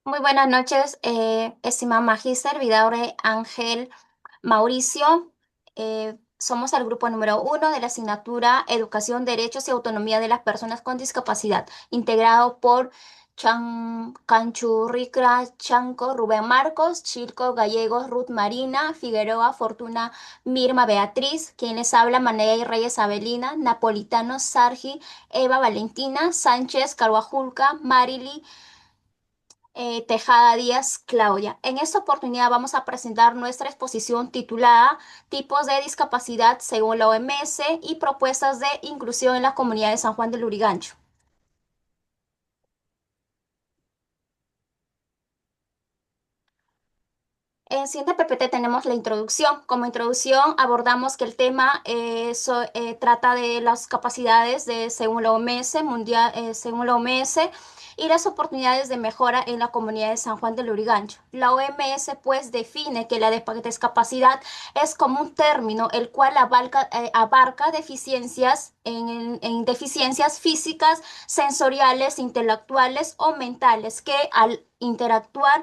Muy buenas noches, estimado Magíster Vidaurre Ángel Mauricio. Somos el grupo número 1 de la asignatura Educación, Derechos y Autonomía de las Personas con Discapacidad, integrado por Canchurricra Chanco, Rubén Marcos, Chilco Gallegos, Ruth Marina, Figueroa, Fortuna, Mirma Beatriz, quien les habla, Manea y Reyes Avelina, Napolitano, Sargi, Eva Valentina, Sánchez, Carhuajulca, Marily, Tejada Díaz, Claudia. En esta oportunidad vamos a presentar nuestra exposición titulada Tipos de discapacidad según la OMS y propuestas de inclusión en la comunidad de San Juan del Lurigancho. En siguiente PPT tenemos la introducción. Como introducción abordamos que el tema trata de las capacidades según la OMS, mundial, según la OMS, y las oportunidades de mejora en la comunidad de San Juan del Lurigancho. La OMS pues define que la discapacidad es como un término el cual abarca deficiencias en deficiencias físicas, sensoriales, intelectuales o mentales que al interactuar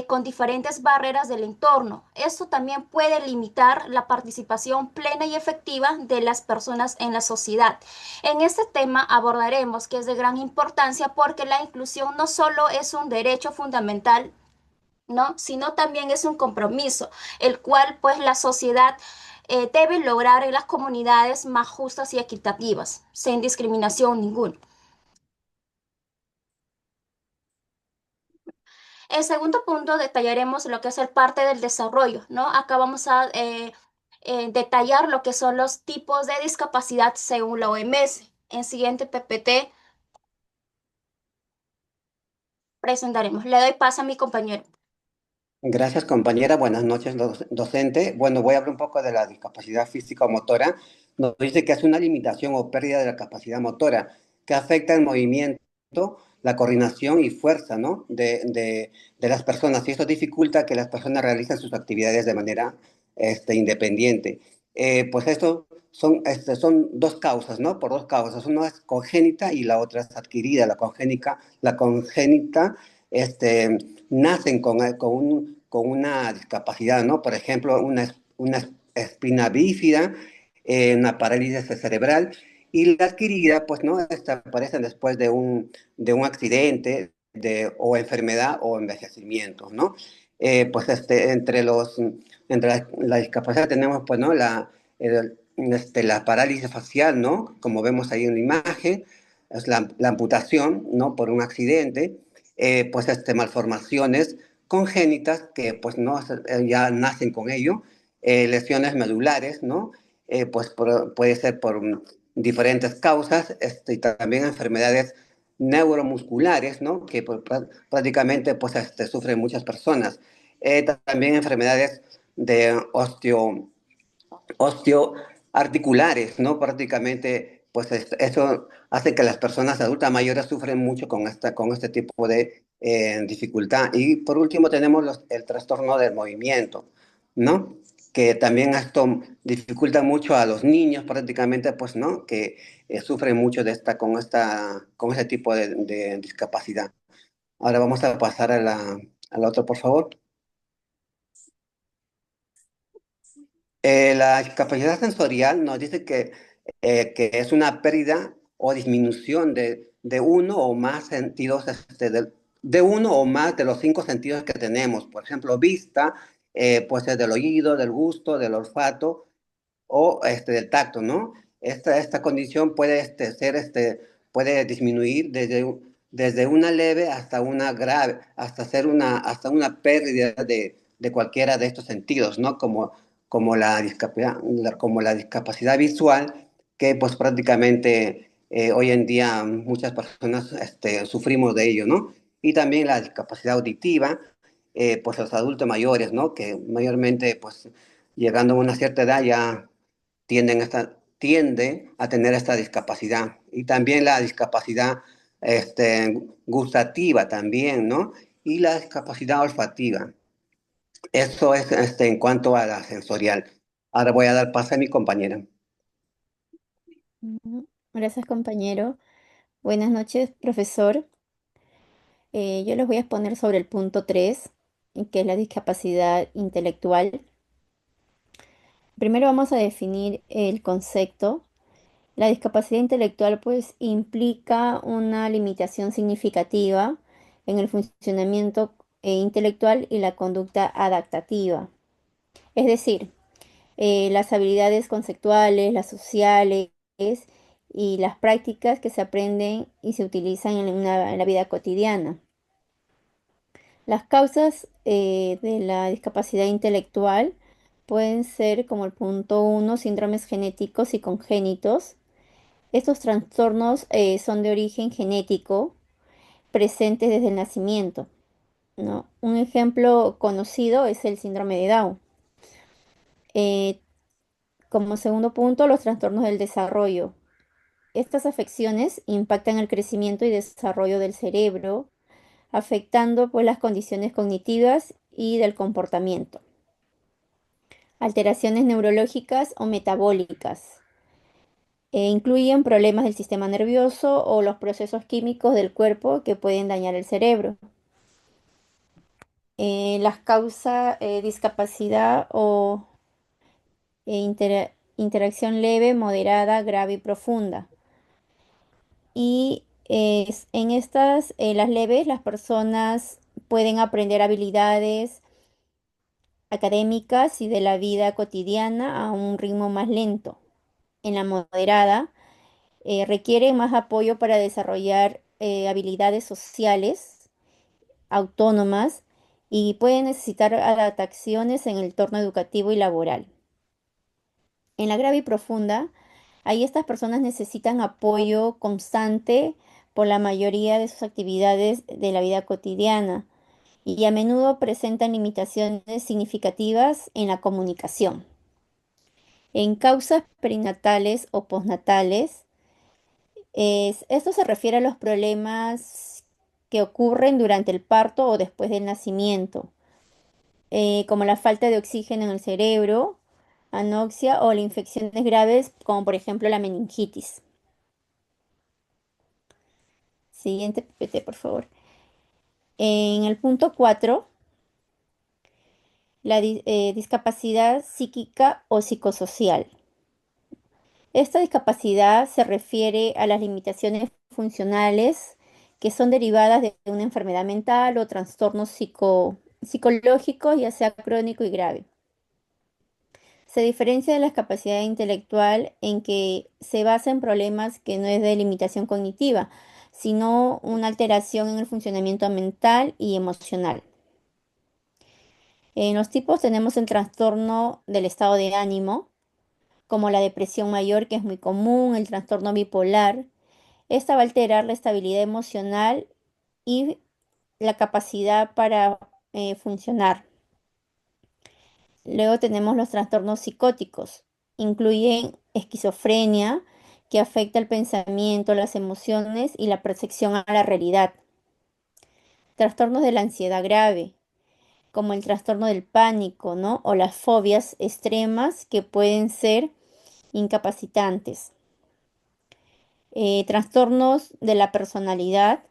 con diferentes barreras del entorno. Esto también puede limitar la participación plena y efectiva de las personas en la sociedad. En este tema abordaremos que es de gran importancia porque la inclusión no solo es un derecho fundamental, ¿no? Sino también es un compromiso, el cual pues la sociedad debe lograr en las comunidades más justas y equitativas, sin discriminación ninguna. En segundo punto, detallaremos lo que es el parte del desarrollo, ¿no? Acá vamos a detallar lo que son los tipos de discapacidad según la OMS. En siguiente PPT presentaremos. Le doy paso a mi compañero. Gracias, compañera. Buenas noches, docente. Bueno, voy a hablar un poco de la discapacidad física o motora. Nos dice que es una limitación o pérdida de la capacidad motora que afecta el movimiento, la coordinación y fuerza, ¿no? de las personas. Y eso dificulta que las personas realicen sus actividades de manera independiente. Pues esto son dos causas, ¿no? Por dos causas. Una es congénita y la otra es adquirida. La congénita este, nacen con una discapacidad, ¿no? Por ejemplo, una espina bífida, una parálisis cerebral, y la adquirida, pues, ¿no? Esta aparecen después de un accidente o enfermedad o envejecimiento, ¿no? Pues entre la discapacidad tenemos, pues, ¿no? La parálisis facial, ¿no? Como vemos ahí en la imagen, es la amputación, ¿no? Por un accidente, pues malformaciones congénitas que pues no ya nacen con ello, lesiones medulares, ¿no? Pues puede ser por diferentes causas, y también enfermedades neuromusculares, ¿no? Que pues, prácticamente pues sufren muchas personas. También enfermedades de osteoarticulares, ¿no? Prácticamente, pues eso hace que las personas adultas mayores sufren mucho con este tipo de dificultad. Y por último tenemos el trastorno del movimiento, ¿no? Que también esto dificulta mucho a los niños prácticamente, pues, ¿no? Que sufren mucho con este tipo de discapacidad. Ahora vamos a pasar a la otra, por favor. La discapacidad sensorial nos dice que es una pérdida o disminución de uno o más sentidos, de uno o más de los cinco sentidos que tenemos. Por ejemplo, vista, puede ser del oído, del gusto, del olfato o del tacto, ¿no? Esta condición puede disminuir desde una leve hasta una grave, hasta una pérdida de cualquiera de estos sentidos, ¿no? Como la discapacidad visual, que pues prácticamente hoy en día muchas personas sufrimos de ello, ¿no? Y también la discapacidad auditiva, pues los adultos mayores, ¿no? Que mayormente pues llegando a una cierta edad ya tiende a tener esta discapacidad. Y también la discapacidad gustativa también, ¿no? Y la discapacidad olfativa. Eso es en cuanto a la sensorial. Ahora voy a dar paso a mi compañera. Gracias, compañero. Buenas noches, profesor. Yo les voy a exponer sobre el punto 3, que es la discapacidad intelectual. Primero vamos a definir el concepto. La discapacidad intelectual pues implica una limitación significativa en el funcionamiento intelectual y la conducta adaptativa. Es decir, las habilidades conceptuales, las sociales y las prácticas que se aprenden y se utilizan en la vida cotidiana. Las causas de la discapacidad intelectual pueden ser, como el punto uno, síndromes genéticos y congénitos. Estos trastornos son de origen genético, presentes desde el nacimiento, ¿no? Un ejemplo conocido es el síndrome de Down. Eh, Como segundo punto, los trastornos del desarrollo. Estas afecciones impactan el crecimiento y desarrollo del cerebro, afectando pues las condiciones cognitivas y del comportamiento. Alteraciones neurológicas o metabólicas. Incluyen problemas del sistema nervioso o los procesos químicos del cuerpo que pueden dañar el cerebro. Las causas discapacidad o interacción leve, moderada, grave y profunda. Y en estas, las leves, las personas pueden aprender habilidades académicas y de la vida cotidiana a un ritmo más lento. En la moderada, requiere más apoyo para desarrollar habilidades sociales autónomas y pueden necesitar adaptaciones en el entorno educativo y laboral. En la grave y profunda, ahí estas personas necesitan apoyo constante por la mayoría de sus actividades de la vida cotidiana y a menudo presentan limitaciones significativas en la comunicación. En causas perinatales o postnatales, esto se refiere a los problemas que ocurren durante el parto o después del nacimiento, como la falta de oxígeno en el cerebro, anoxia o las infecciones graves, como por ejemplo la meningitis. Siguiente PPT, por favor. En el punto 4, la discapacidad psíquica o psicosocial. Esta discapacidad se refiere a las limitaciones funcionales que son derivadas de una enfermedad mental o trastorno psicológico, ya sea crónico y grave. Se diferencia de la capacidad intelectual en que se basa en problemas que no es de limitación cognitiva, sino una alteración en el funcionamiento mental y emocional. En los tipos tenemos el trastorno del estado de ánimo, como la depresión mayor, que es muy común, el trastorno bipolar. Esta va a alterar la estabilidad emocional y la capacidad para funcionar. Luego tenemos los trastornos psicóticos. Incluyen esquizofrenia, que afecta el pensamiento, las emociones y la percepción a la realidad. Trastornos de la ansiedad grave, como el trastorno del pánico, ¿no? O las fobias extremas que pueden ser incapacitantes. Trastornos de la personalidad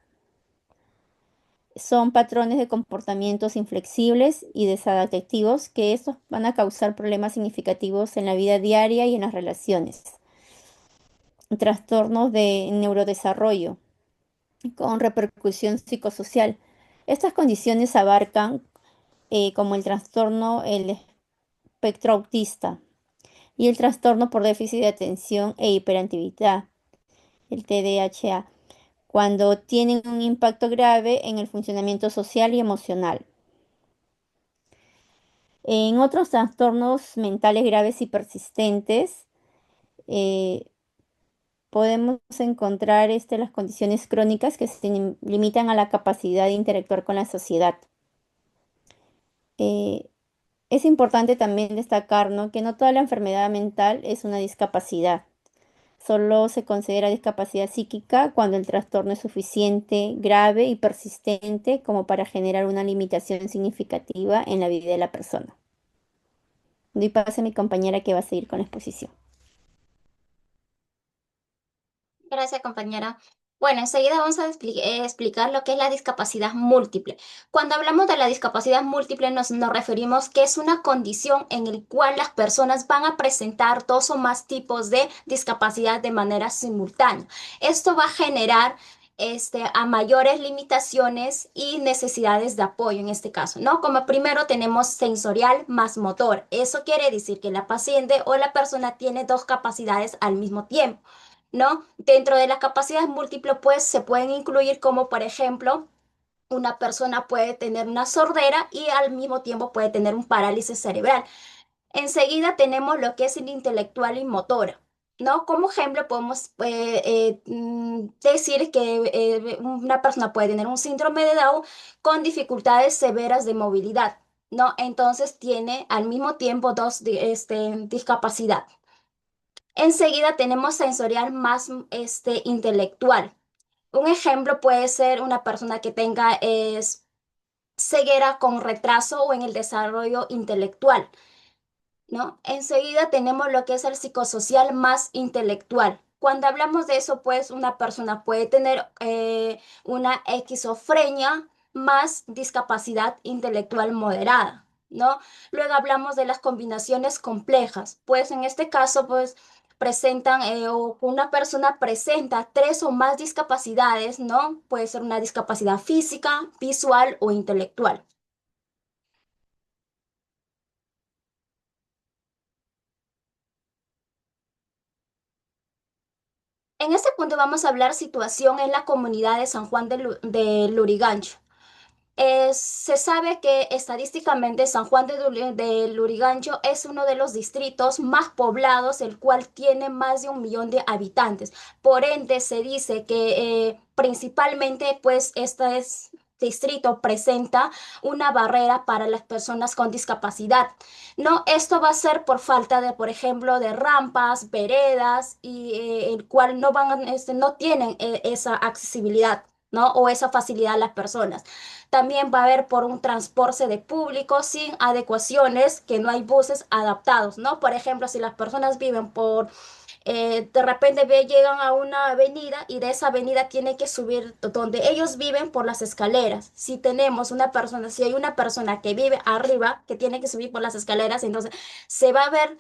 son patrones de comportamientos inflexibles y desadaptativos que estos van a causar problemas significativos en la vida diaria y en las relaciones. Trastornos de neurodesarrollo con repercusión psicosocial. Estas condiciones abarcan como el trastorno, el espectro autista y el trastorno por déficit de atención e hiperactividad, el TDAH, cuando tienen un impacto grave en el funcionamiento social y emocional. En otros trastornos mentales graves y persistentes, eh, podemos encontrar las condiciones crónicas que se limitan a la capacidad de interactuar con la sociedad. Eh, es importante también destacar, ¿no?, que no toda la enfermedad mental es una discapacidad. Solo se considera discapacidad psíquica cuando el trastorno es suficiente, grave y persistente como para generar una limitación significativa en la vida de la persona. Doy paso a mi compañera que va a seguir con la exposición. Gracias, compañera. Bueno, enseguida vamos a explicar lo que es la discapacidad múltiple. Cuando hablamos de la discapacidad múltiple nos referimos que es una condición en el cual las personas van a presentar dos o más tipos de discapacidad de manera simultánea. Esto va a generar a mayores limitaciones y necesidades de apoyo en este caso, ¿no? Como primero tenemos sensorial más motor. Eso quiere decir que la paciente o la persona tiene dos capacidades al mismo tiempo. ¿No? Dentro de las capacidades múltiples, pues se pueden incluir como, por ejemplo, una persona puede tener una sordera y al mismo tiempo puede tener un parálisis cerebral. Enseguida tenemos lo que es el intelectual y motora, ¿no? Como ejemplo, podemos decir que una persona puede tener un síndrome de Down con dificultades severas de movilidad, ¿no? Entonces tiene al mismo tiempo dos discapacidad. Enseguida tenemos sensorial más intelectual. Un ejemplo puede ser una persona que tenga ceguera con retraso o en el desarrollo intelectual, ¿no? Enseguida tenemos lo que es el psicosocial más intelectual. Cuando hablamos de eso, pues una persona puede tener una esquizofrenia más discapacidad intelectual moderada, ¿no? Luego hablamos de las combinaciones complejas. Pues en este caso, pues presentan o una persona presenta tres o más discapacidades, ¿no? Puede ser una discapacidad física, visual o intelectual. En este punto vamos a hablar situación en la comunidad de San Juan de Lurigancho. Se sabe que estadísticamente San Juan de Lurigancho es uno de los distritos más poblados, el cual tiene más de 1 millón de habitantes. Por ende, se dice que principalmente, pues, distrito presenta una barrera para las personas con discapacidad. No, esto va a ser por falta de, por ejemplo, de rampas, veredas y el cual no van, no tienen esa accesibilidad. ¿No? O esa facilidad a las personas. También va a haber por un transporte de público sin adecuaciones, que no hay buses adaptados, ¿no? Por ejemplo, si las personas viven de repente llegan a una avenida y de esa avenida tienen que subir donde ellos viven por las escaleras. Si tenemos una persona, si hay una persona que vive arriba, que tiene que subir por las escaleras, entonces se va a ver,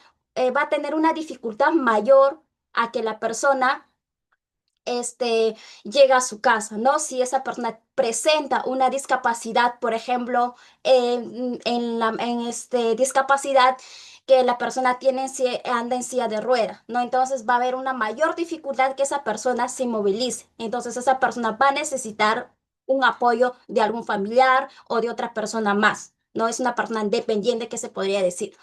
va a tener una dificultad mayor a que la persona llega a su casa, ¿no? Si esa persona presenta una discapacidad, por ejemplo, en discapacidad que la persona tiene anda en silla de rueda, ¿no? Entonces va a haber una mayor dificultad que esa persona se movilice. Entonces esa persona va a necesitar un apoyo de algún familiar o de otra persona más, ¿no? Es una persona independiente que se podría decir.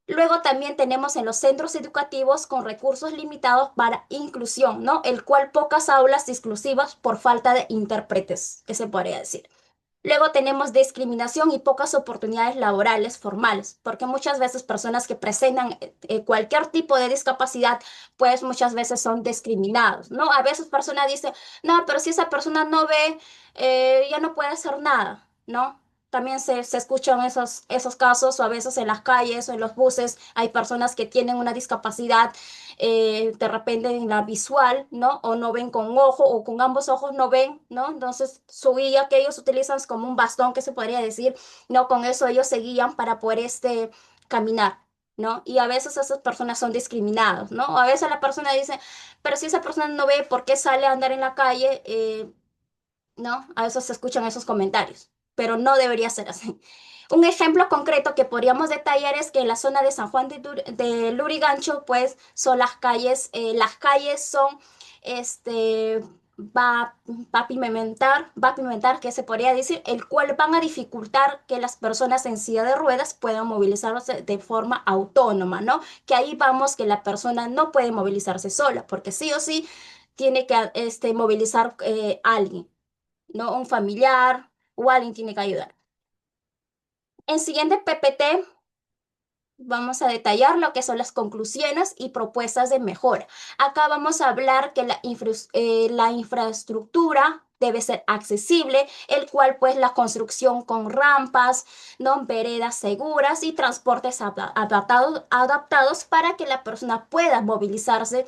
Luego también tenemos en los centros educativos con recursos limitados para inclusión, ¿no? El cual pocas aulas exclusivas por falta de intérpretes, que se podría decir. Luego tenemos discriminación y pocas oportunidades laborales formales, porque muchas veces personas que presentan cualquier tipo de discapacidad, pues muchas veces son discriminados, ¿no? A veces personas dicen, no, pero si esa persona no ve, ya no puede hacer nada, ¿no? También se escuchan esos casos, o a veces en las calles o en los buses hay personas que tienen una discapacidad de repente en la visual, ¿no? O no ven con un ojo o con ambos ojos no ven, ¿no? Entonces su guía que ellos utilizan es como un bastón que se podría decir, ¿no? Con eso ellos se guían para poder caminar, ¿no? Y a veces esas personas son discriminadas, ¿no? O a veces la persona dice, pero si esa persona no ve, ¿por qué sale a andar en la calle? ¿No? A veces se escuchan esos comentarios, pero no debería ser así. Un ejemplo concreto que podríamos detallar es que en la zona de San Juan de Lurigancho, pues son las calles son, este, va a pimentar, que se podría decir, el cual van a dificultar que las personas en silla de ruedas puedan movilizarse de forma autónoma, ¿no? Que ahí vamos que la persona no puede movilizarse sola, porque sí o sí tiene que movilizar a alguien, ¿no? Un familiar o alguien tiene que ayudar. En siguiente PPT vamos a detallar lo que son las conclusiones y propuestas de mejora. Acá vamos a hablar que la infraestructura debe ser accesible, el cual pues la construcción con rampas, ¿no? Veredas seguras y transportes adaptados para que la persona pueda movilizarse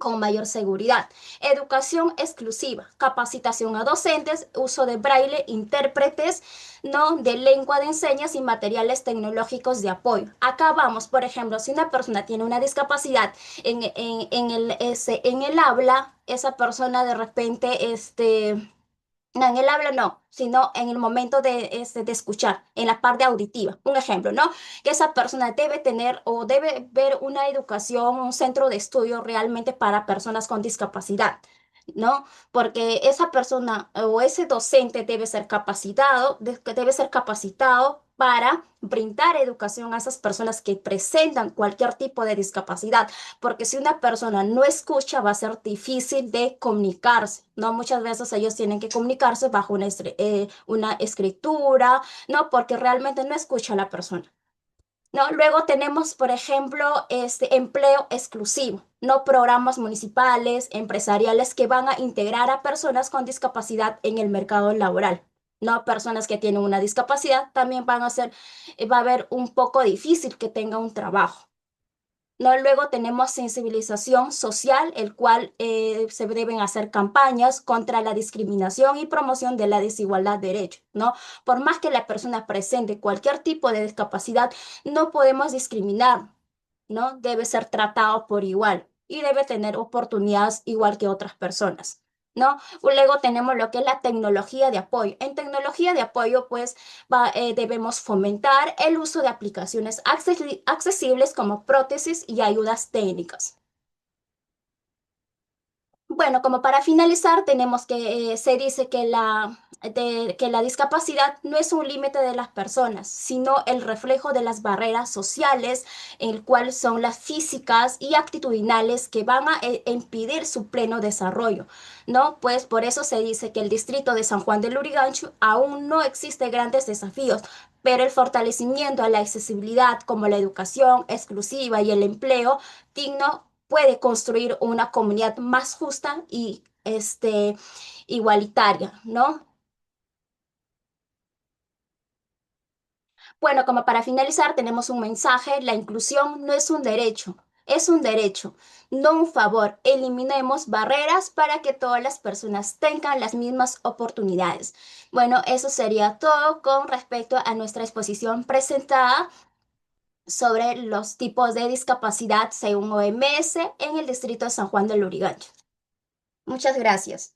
con mayor seguridad. Educación exclusiva, capacitación a docentes, uso de braille, intérpretes, ¿no? De lengua de enseñas y materiales tecnológicos de apoyo. Acá vamos, por ejemplo, si una persona tiene una discapacidad en el habla, esa persona de repente, no, en el habla no, sino en el momento de escuchar, en la parte auditiva. Un ejemplo, ¿no? Que esa persona debe tener o debe ver una educación, un centro de estudio realmente para personas con discapacidad, ¿no? Porque esa persona o ese docente debe ser capacitado para brindar educación a esas personas que presentan cualquier tipo de discapacidad, porque si una persona no escucha va a ser difícil de comunicarse, ¿no? Muchas veces ellos tienen que comunicarse bajo una escritura, ¿no? Porque realmente no escucha a la persona. ¿No? Luego tenemos, por ejemplo, este empleo exclusivo, no programas municipales, empresariales que van a integrar a personas con discapacidad en el mercado laboral. No, personas que tienen una discapacidad también va a haber un poco difícil que tenga un trabajo. ¿No? Luego tenemos sensibilización social, el cual se deben hacer campañas contra la discriminación y promoción de la desigualdad de derechos, ¿no? Por más que la persona presente cualquier tipo de discapacidad, no podemos discriminar, ¿no? Debe ser tratado por igual y debe tener oportunidades igual que otras personas, ¿no? Luego tenemos lo que es la tecnología de apoyo. En tecnología de apoyo, pues, debemos fomentar el uso de aplicaciones accesibles como prótesis y ayudas técnicas. Bueno, como para finalizar, tenemos que se dice que la discapacidad no es un límite de las personas, sino el reflejo de las barreras sociales, el cual son las físicas y actitudinales que van a impedir su pleno desarrollo, ¿no? Pues por eso se dice que el distrito de San Juan de Lurigancho aún no existe grandes desafíos, pero el fortalecimiento a la accesibilidad como la educación exclusiva y el empleo digno puede construir una comunidad más justa y igualitaria, ¿no? Bueno, como para finalizar, tenemos un mensaje. La inclusión no es un derecho, es un derecho, no un favor. Eliminemos barreras para que todas las personas tengan las mismas oportunidades. Bueno, eso sería todo con respecto a nuestra exposición presentada sobre los tipos de discapacidad según OMS en el distrito de San Juan del Lurigancho. Muchas gracias.